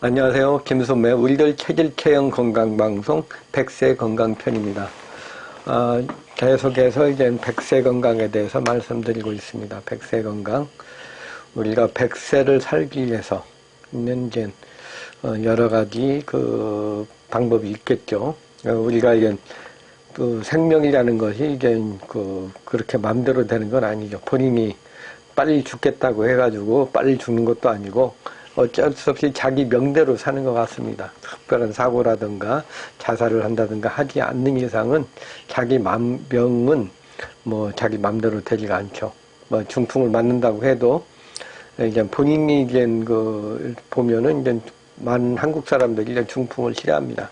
안녕하세요. 김소매 우리들 체질 체형 건강방송 100세 건강편입니다. 계속해서 이제 100세 건강에 대해서 말씀드리고 있습니다. 100세 건강. 우리가 100세를 살기 위해서 있는 이제 여러 가지 그 방법이 있겠죠. 우리가 이제 그 생명이라는 것이 이제 그렇게 마음대로 되는 건 아니죠. 본인이 빨리 죽겠다고 해가지고 빨리 죽는 것도 아니고 어쩔 수 없이 자기 명대로 사는 것 같습니다. 특별한 사고라든가 자살을 한다든가 하지 않는 이상은 자기 병은 뭐 자기 맘대로 되지가 않죠. 뭐 중풍을 맞는다고 해도 이제 본인이 이제 보면은 이제 많은 한국 사람들이 이제 중풍을 싫어합니다.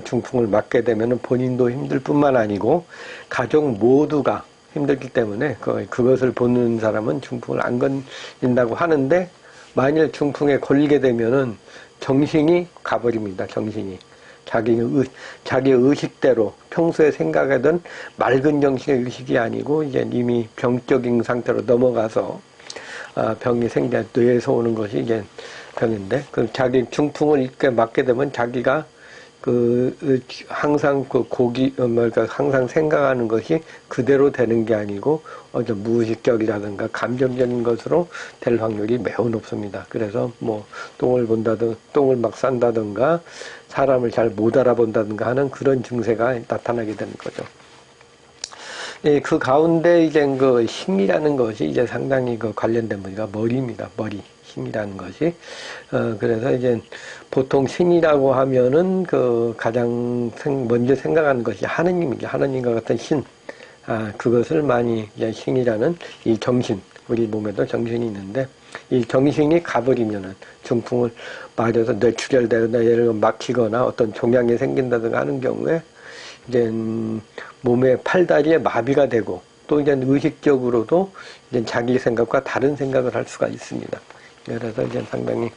중풍을 맞게 되면은 본인도 힘들 뿐만 아니고 가족 모두가 힘들기 때문에 그것을 보는 사람은 중풍을 안 걸린다고 하는데 만일 중풍에 걸리게 되면은 정신이 가버립니다. 정신이. 자기 의식대로 평소에 생각하던 맑은 정신의 의식이 아니고 이제 이미 병적인 상태로 넘어가서 병이 뇌에서 오는 것이 이제 병인데 자기 중풍을 이렇게 맞게 되면 자기가 항상 항상 생각하는 것이 그대로 되는 게 아니고, 무의식적이라든가 감정적인 것으로 될 확률이 매우 높습니다. 그래서 똥을 막 싼다든가, 사람을 잘 못 알아본다든가 하는 그런 증세가 나타나게 되는 거죠. 그 가운데 이제 힘이라는 것이 이제 상당히 관련된 부위가 머리입니다. 머리. 힘이라는 것이. 그래서 이제 보통 신이라고 하면은 가장 먼저 생각하는 것이 하느님이죠. 하느님과 같은 신. 그것을 많이 이제 신이라는 이 정신. 우리 몸에도 정신이 있는데 이 정신이 가버리면은 중풍을 맞아서 뇌출혈되거나 예를 들어 막히거나 어떤 종양이 생긴다든가 하는 경우에 이제 몸의 팔다리에 마비가 되고 또 이제 의식적으로도 이제 자기 생각과 다른 생각을 할 수가 있습니다. 그래서 이제 상당히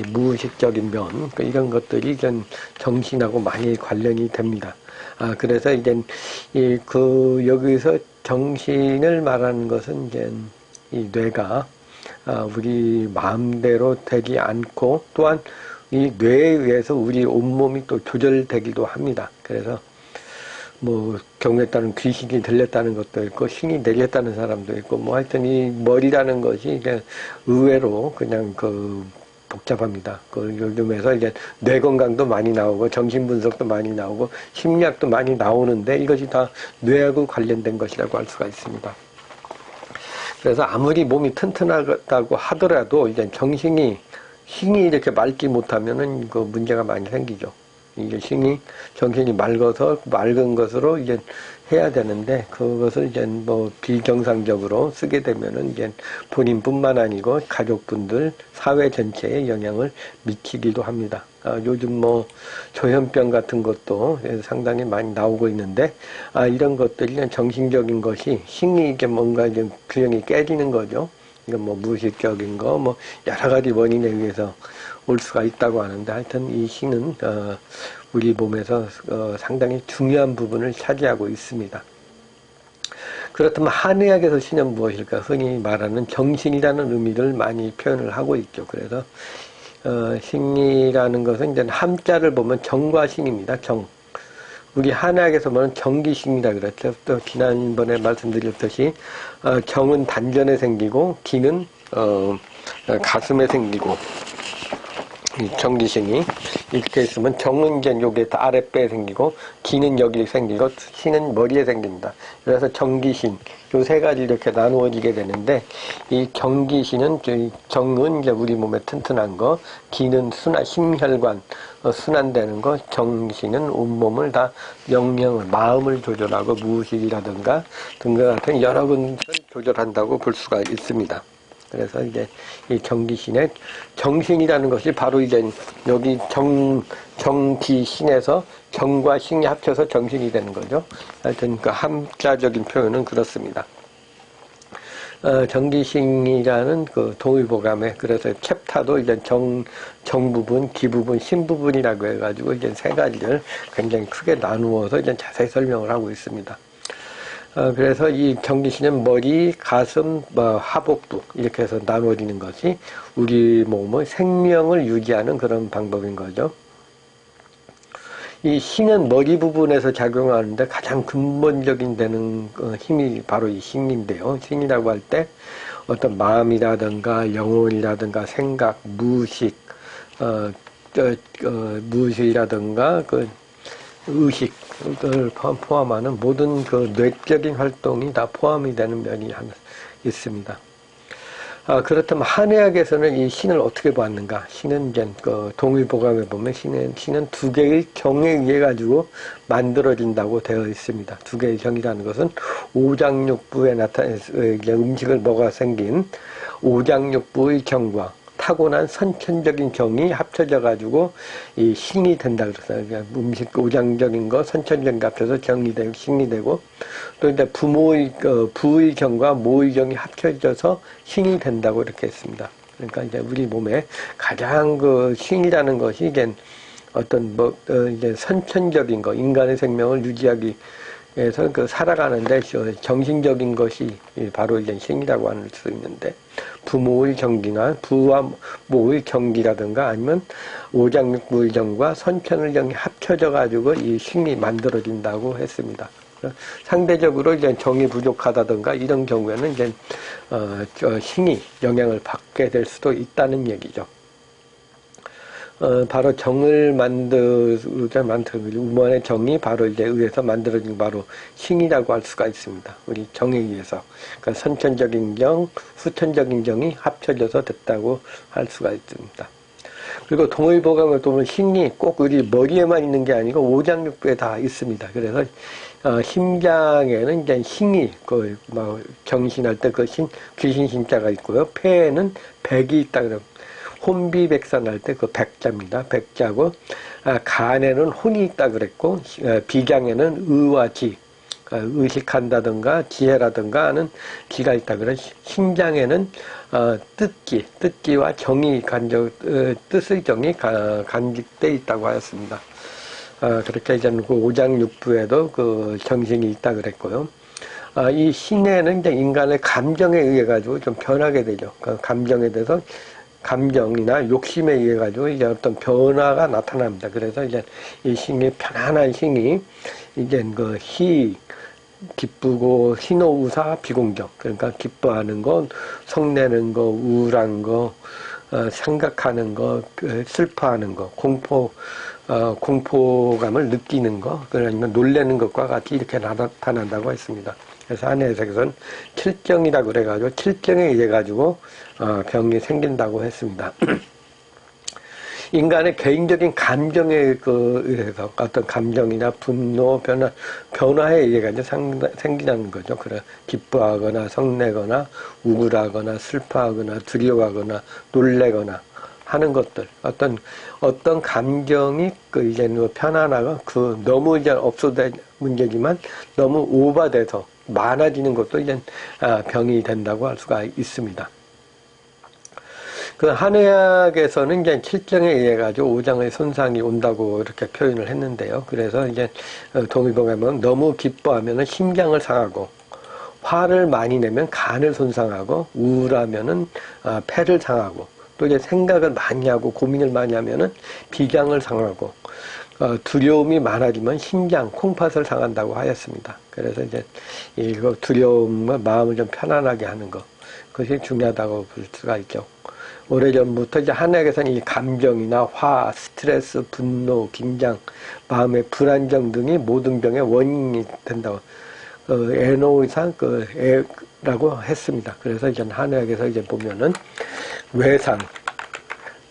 무의식적인 면, 이런 것들이 이제 정신하고 많이 관련이 됩니다. 그래서 이제 여기서 정신을 말하는 것은 이제 이 뇌가 우리 마음대로 되지 않고 또한 이 뇌에 의해서 우리 온몸이 또 조절되기도 합니다. 그래서 경우에 따른 귀신이 들렸다는 것도 있고, 신이 내렸다는 사람도 있고, 하여튼 이 머리라는 것이 이게 의외로 그냥 복잡합니다. 요즘에서 이제 뇌 건강도 많이 나오고, 정신분석도 많이 나오고, 심리학도 많이 나오는데, 이것이 다 뇌하고 관련된 것이라고 할 수가 있습니다. 그래서 아무리 몸이 튼튼하다고 하더라도, 이제 신이 이렇게 맑지 못하면은 문제가 많이 생기죠. 이게 정신이 맑은 것으로 이제 해야 되는데, 그것을 이제 비정상적으로 쓰게 되면은 이제 본인뿐만 아니고 가족분들, 사회 전체에 영향을 미치기도 합니다. 요즘 조현병 같은 것도 상당히 많이 나오고 있는데, 이런 것들이 정신적인 것이 신이 이게 뭔가 이제 균형이 깨지는 거죠. 이건 무의식적인 거, 여러 가지 원인에 의해서 올 수가 있다고 하는데, 하여튼 이 신은 우리 몸에서 상당히 중요한 부분을 차지하고 있습니다. 그렇다면 한의학에서 신은 무엇일까? 흔히 말하는 정신이라는 의미를 많이 표현을 하고 있죠. 그래서 신이라는 것은 이제 함자를 보면 정과 신입니다. 우리 한의학에서 보면 정기신이라 그랬죠. 또 지난번에 말씀드렸듯이 정은 단전에 생기고 기는 가슴에 생기고, 이 정기신이 이렇게 있으면 정은 이제 여기 아랫배에 생기고 기는 여기 생기고 신은 머리에 생깁니다. 그래서 정기신 요 세 가지 이렇게 나누어지게 되는데, 이 정기신은 정은 이제 우리 몸에 튼튼한 거, 기는 심혈관 순환되는 거, 정신은 온몸을 다 마음을 조절하고 무의식이라든가 등과 같은 여러 군을 조절한다고 볼 수가 있습니다. 그래서 이제 이 정기신의 정신이라는 것이 바로 이제 여기 정기신에서 정과 신이 합쳐서 정신이 되는 거죠. 하여튼 함자적인 표현은 그렇습니다. 정기신이라는 동의보감에, 그래서 챕터도 이제 정 부분, 기 부분, 신 부분이라고 해가지고 이제 세 가지를 굉장히 크게 나누어서 이제 자세히 설명을 하고 있습니다. 그래서 이 경기신은 머리, 가슴, 하복부 이렇게 해서 나눠지는 것이 우리 몸의 생명을 유지하는 그런 방법인 거죠. 이 신은 머리 부분에서 작용하는데 가장 근본적인 되는 힘이 바로 이 신인데요. 신이라고 할 때 어떤 마음이라든가 영혼이라든가 생각, 무의식, 무의식이라든가 그 의식을 포함하는 모든 그 뇌적인 활동이 다 포함이 되는 면이 하나 있습니다. 그렇다면 한의학에서는 이 신을 어떻게 보았는가? 신은 이제 그 동의보감에 보면 신은 두 개의 경에 의해 가지고 만들어진다고 되어 있습니다. 두 개의 경이라는 것은 오장육부에 나타낸 음식을 먹어 생긴 오장육부의 경과 타고난 선천적인 경이 합쳐져 가지고 이 신이 된다 그랬어요. 그러니까 음식 오장적인 거 선천적인 거 합쳐서 경이 되고 신이 되고 또 이제 부모의 부의 경과 모의 경이 합쳐져서 신이 된다고 이렇게 했습니다. 그러니까 이제 우리 몸에 가장 그 신이라는 것이 이제 어떤 이제 선천적인 거 인간의 생명을 유지하기 위해서 그 살아가는데 정신적인 것이 바로 이제 신이라고 할 수 있는데 부모의 경기나 부와 모의 경기라든가 아니면 오장육부의 경과 선천의 경이 합쳐져 가지고 이 신이 만들어진다고 했습니다. 상대적으로 이제 정이 부족하다든가 이런 경우에는 이제 신이 영향을 받게 될 수도 있다는 얘기죠. 바로 정을 우먼의 정이 바로 이제 의해서 만들어진 바로 신이라고 할 수가 있습니다. 우리 정에 의해서. 그러니까 선천적인 경, 후천적인 정이 합쳐져서 됐다고 할 수가 있습니다. 그리고 동의보감을 보면 신이 꼭 우리 머리에만 있는 게 아니고 오장육부에 다 있습니다. 그래서 심장에는 이제 신이 경신할 때 그 귀신 신자가 있고요. 폐에는 백이 있다 그래요. 혼비백산할 때 그 백자입니다. 백자고 간에는 혼이 있다 그랬고 비장에는 의와 지 의식한다든가 지혜라든가 하는 기가 있다 그래. 심장에는 뜻기와 정이 뜻의 정이 간직돼 있다고 하였습니다. 그렇게 이제 그 오장육부에도 그 정신이 있다 그랬고요. 이 신에는 이제 인간의 감정에 의해 가지고 좀 변하게 되죠. 그 감정에 대해서 감정이나 욕심에 의해 가지고 이제 어떤 변화가 나타납니다. 그래서 이제 이 신이 편안한 신이 이제 그 기쁘고 희노우사 비공정 그러니까 기뻐하는 거, 성내는 거, 우울한 거, 생각하는 거, 슬퍼하는 거, 공포감을 느끼는 거, 그러니까 놀라는 것과 같이 이렇게 나타난다고 했습니다. 그래서 한의에서는 칠정이라고 그래가지고 칠정에 의해 가지고 병이 생긴다고 했습니다. 인간의 개인적인 감정에 의해서 어떤 감정이나 분노, 변화에 의해 가지고 생기는 거죠. 그래 기뻐하거나 성내거나 우울하거나 슬퍼하거나 두려워하거나 놀래거나 하는 것들 어떤 감정이 이제 편안하고 너무 이제 없어도 될 문제지만 너무 오버돼서 많아지는 것도 이제 병이 된다고 할 수가 있습니다. 그 한의학에서는 이제 칠정에 의해 가지고 오장의 손상이 온다고 이렇게 표현을 했는데요. 그래서 이제 동의보감은 너무 기뻐하면은 심장을 상하고 화를 많이 내면 간을 손상하고 우울하면은 폐를 상하고 또 이제 생각을 많이 하고 고민을 많이 하면은 비장을 상하고 두려움이 많아지면 심장, 콩팥을 상한다고 하였습니다. 그래서 이제 이거 두려움과 마음을 좀 편안하게 하는 것 그것이 중요하다고 볼 수가 있죠. 오래전부터 이제 한의학에서는 이 감정이나 화, 스트레스, 분노, 긴장, 마음의 불안정 등이 모든 병의 원인이 된다고 애노의상 애라고 했습니다. 그래서 이제 한의학에서 이제 보면은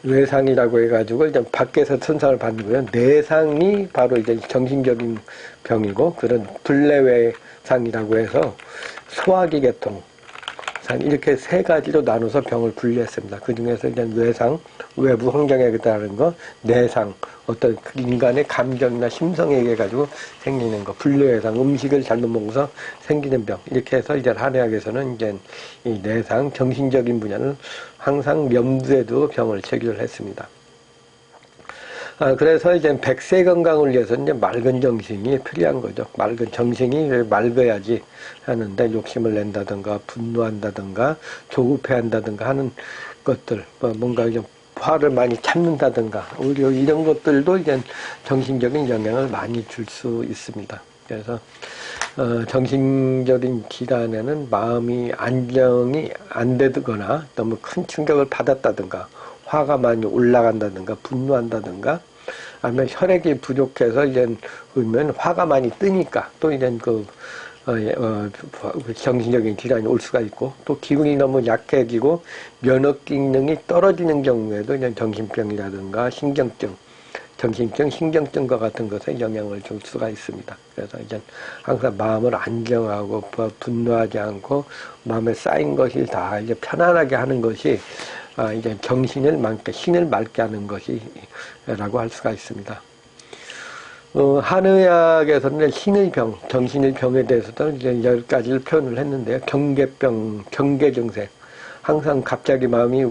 외상이라고 해가지고 이제 밖에서 손상을 받는 거예요. 내상이 바로 이제 정신적인 병이고 그런 불내외상이라고 해서 소화기 계통 이렇게 세 가지로 나눠서 병을 분류했습니다. 그 중에서 이제 외상, 외부 환경에 따른 거, 내상, 어떤 인간의 감정이나 심성에 의해 가지고 생기는 거, 분류외상, 음식을 잘못 먹어서 생기는 병. 이렇게 해서 이제 한의학에서는 이제 이 내상, 정신적인 분야는 항상 염두에 두고 병을 체결을 했습니다. 그래서 이제 백세 건강을 위해서 이제 맑은 정신이 필요한 거죠. 맑은 정신이 맑아야지 하는데 욕심을 낸다든가 분노한다든가 조급해한다든가 하는 것들, 뭔가 좀 화를 많이 참는다든가 오히려 이런 것들도 이제 정신적인 영향을 많이 줄 수 있습니다. 그래서 정신적인 질환에는 마음이 안정이 안 되거나 너무 큰 충격을 받았다든가 화가 많이 올라간다든가 분노한다든가 아니면 혈액이 부족해서 이제 보면 화가 많이 뜨니까 또 이제 정신적인 질환이 올 수가 있고 또 기운이 너무 약해지고 면역 기능이 떨어지는 경우에도 이제 정신병이라든가 정신증, 신경증과 같은 것에 영향을 줄 수가 있습니다. 그래서 이제 항상 마음을 안정하고 분노하지 않고 마음에 쌓인 것이 다 이제 편안하게 하는 것이 이제 신을 맑게 하는 것이라고 할 수가 있습니다. 한의학에서는 신의 병, 정신의 병에 대해서도 이제 10가지를 표현을 했는데요. 경계병, 경계증세. 항상 갑자기 마음이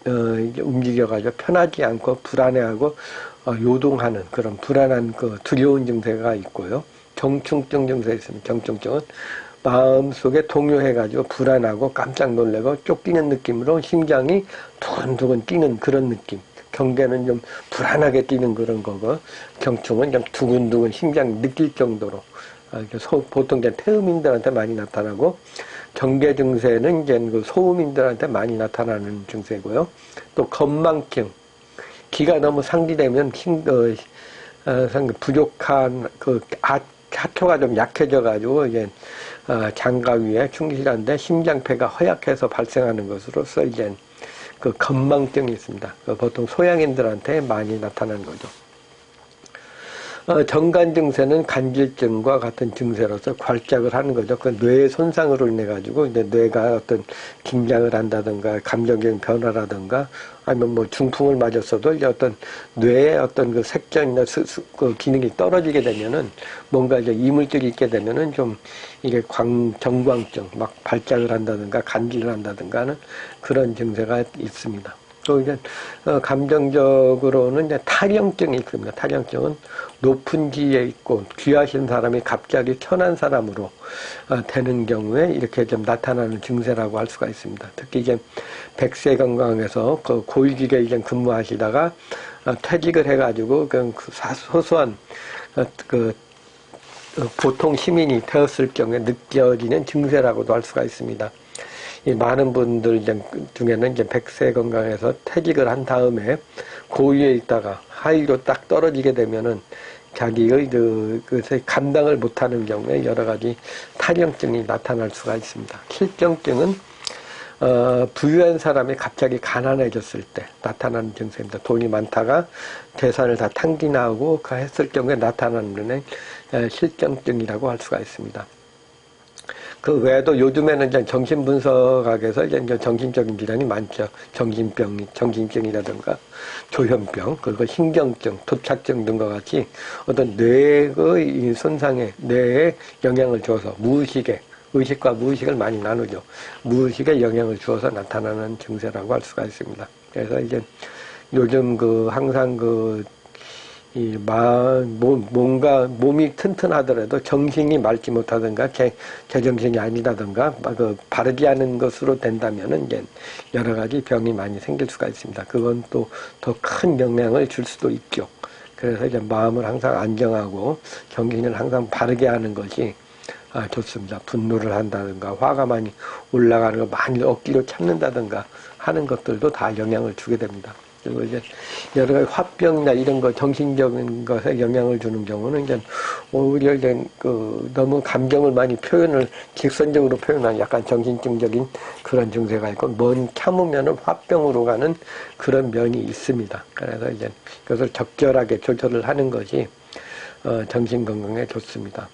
움직여가지고 편하지 않고 불안해하고 요동하는 그런 불안한 두려운 증세가 있고요. 경충증 증세가 있습니다. 경충증은 마음속에 동요해가지고 불안하고 깜짝 놀래고 쫓기는 느낌으로 심장이 두근두근 뛰는 그런 느낌. 경계는 좀 불안하게 뛰는 그런 거고, 경충은 좀 두근두근 심장 느낄 정도로, 보통 이제 태음인들한테 많이 나타나고, 경계 증세는 이제 소음인들한테 많이 나타나는 증세고요. 또 건망증, 기가 너무 상기되면 부족한 하초가 좀 약해져가지고 이제 장가 위에 충실한데 심장폐가 허약해서 발생하는 것으로서 이제 건망증이 있습니다. 보통 소양인들한테 많이 나타나는 거죠. 정간 증세는 간질증과 같은 증세로서 괄짝을 하는 거죠. 그 뇌의 손상으로 인해 가지고 이제 뇌가 어떤 긴장을 한다든가 감정적인 변화라든가 아니면 뭐 중풍을 맞았어도 이제 어떤 뇌의 어떤 그 색전이나 그 기능이 떨어지게 되면은 뭔가 이제 이물질이 있게 되면은 좀 이게 정광증 막 발작을 한다든가 간질을 한다든가 하는 그런 증세가 있습니다. 또 이제 감정적으로는 이제 탈영증이 있습니다. 탈영증은 높은 지위에 있고 귀하신 사람이 갑자기 천한 사람으로 되는 경우에 이렇게 좀 나타나는 증세라고 할 수가 있습니다. 특히 이제 백세건강에서 그 고위직에 이제 근무하시다가 퇴직을 해가지고 그 소소한 보통 시민이 되었을 경우에 느껴지는 증세라고도 할 수가 있습니다. 이 많은 분들 중에는 이제 백세 건강에서 퇴직을 한 다음에 고위에 있다가 하위로 딱 떨어지게 되면은 자기의 그것에 감당을 못하는 경우에 여러 가지 탈영증이 나타날 수가 있습니다. 실정증은 부유한 사람이 갑자기 가난해졌을 때 나타나는 증세입니다. 돈이 많다가 재산을 다 탕진하고 했을 경우에 나타나는 실정증이라고 할 수가 있습니다. 그 외에도 요즘에는 이제 정신분석학에서 이제 정신적인 질환이 많죠. 정신증이라든가 조현병, 그리고 신경증, 토착증 등과 같이 어떤 뇌의 손상에 뇌에 영향을 줘서 의식과 무의식을 많이 나누죠. 무의식에 영향을 주어서 나타나는 증세라고 할 수가 있습니다. 그래서 이제 요즘 항상 뭔가 몸이 튼튼하더라도 정신이 맑지 못하든가 제정신이 아니라든가 바르지 않은 것으로 된다면은 이제 여러 가지 병이 많이 생길 수가 있습니다. 그건 또 더 큰 영향을 줄 수도 있죠. 그래서 이제 마음을 항상 안정하고 정신을 항상 바르게 하는 것이 좋습니다. 분노를 한다든가 화가 많이 올라가는 걸 많이 억지로 참는다든가 하는 것들도 다 영향을 주게 됩니다. 그리고 이제 여러 가지 화병이나 이런 거 정신적인 것에 영향을 주는 경우는 이제 오히려 이제 너무 감정을 많이 직선적으로 표현하는 약간 정신증적인 그런 증세가 있고 참으면은 화병으로 가는 그런 면이 있습니다. 그래서 이제 그것을 적절하게 조절을 하는 것이 정신 건강에 좋습니다.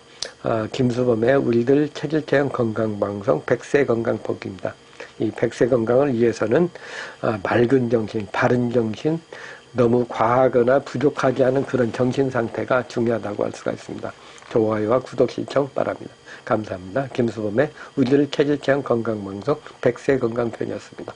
김수범의 우리들 체질체험 건강방송 백세건강복입니다. 이 백세 건강을 위해서는 맑은 정신, 바른 정신, 너무 과하거나 부족하지 않은 그런 정신 상태가 중요하다고 할 수가 있습니다. 좋아요와 구독 신청 바랍니다. 감사합니다. 김수범의 우리들 체질체험 건강방송 백세 건강편이었습니다.